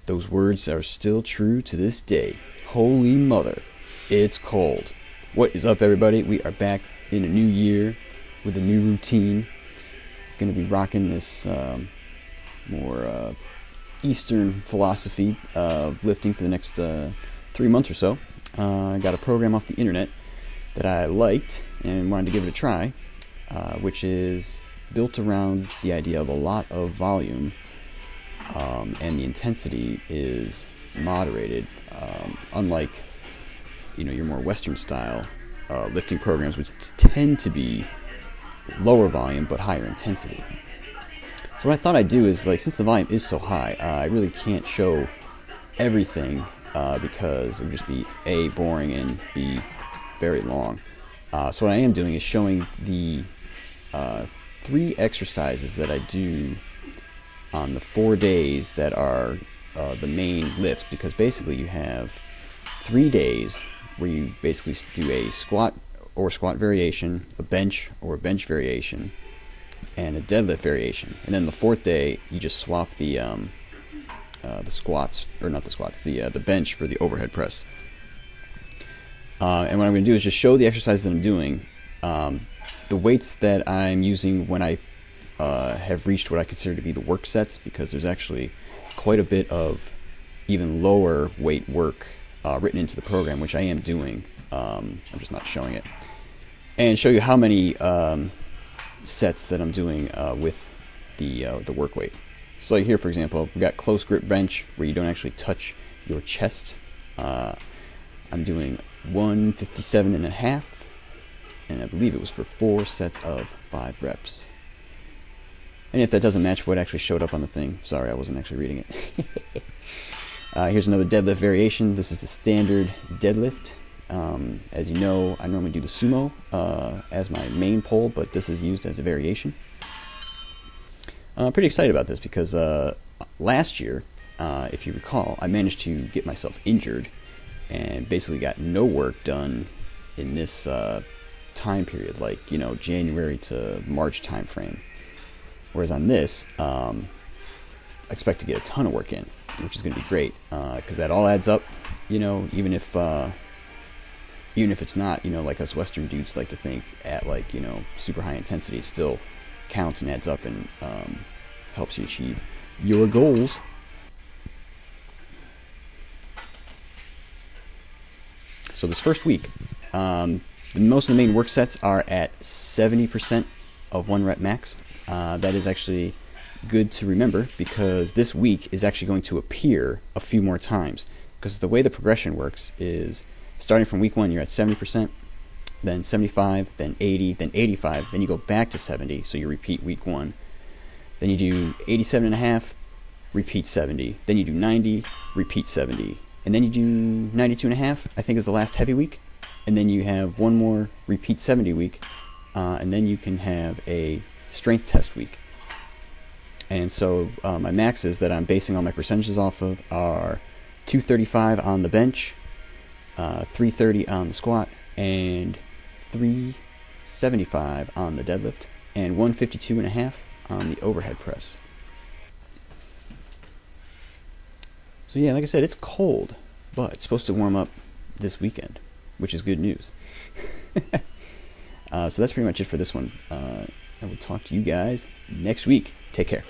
Those words are still true to this day. Holy mother, it's cold. What is up, everybody? We are back in a new year with a new routine. Going to be rocking this more Eastern philosophy of lifting for the next 3 months or so. I got a program off the internet that I liked and wanted to give it a try, which is built around the idea of a lot of volume, and the intensity is moderated, unlike your more Western style lifting programs, which tend to be lower volume but higher intensity. So what I thought I'd do is, since the volume is so high, I really can't show everything because it would just be A, boring, and B, very long. So what I am doing is showing the 3 exercises that I do on the 4 days that are the main lifts, because basically you have 3 days where you basically do a squat or squat variation, a bench or a bench variation, and a deadlift variation. And then the 4th day, you just swap the squats, or not the squats, the bench for the overhead press. And what I'm going to do is just show the exercises that I'm doing, the weights that I'm using when I have reached what I consider to be the work sets, because there's actually quite a bit of even lower weight work written into the program, which I am doing. I'm just not showing it. And show you how many sets that I'm doing with the work weight. So like here, for example, we've got close grip bench where you don't actually touch your chest. I'm doing 157.5, and I believe it was for 4 sets of 5 reps. And if that doesn't match what actually showed up on the thing, sorry, I wasn't actually reading it. Here's another deadlift variation. This is the standard deadlift. As you know, I normally do the sumo as my main pull, but this is used as a variation. I'm pretty excited about this because last year, if you recall, I managed to get myself injured and basically got no work done in this time period, January to March time frame. Whereas on this, I expect to get a ton of work in, which is going to be great, because that all adds up, even if it's not, like us Western dudes like to think at super high intensity, it still counts and adds up and helps you achieve your goals. So this first week, most of the main work sets are at 70% of 1 rep max. That is actually good to remember, because this week is actually going to appear a few more times, because the way the progression works is starting from week 1 you're at 70%, then 75, then 80, then 85, then you go back to 70, so you repeat week 1, then you do 87.5, repeat 70, then you do 90, repeat 70, and then you do 92.5, I think is the last heavy week, and then you have one more repeat 70 week, and then you can have a strength test week. And so my maxes that I'm basing all my percentages off of are 235 on the bench, 330 on the squat, and 375 on the deadlift, and 152.5 on the overhead press. So yeah, like I said, it's cold, but it's supposed to warm up this weekend, which is good news. So that's pretty much it for this one. I will talk to you guys next week. Take care.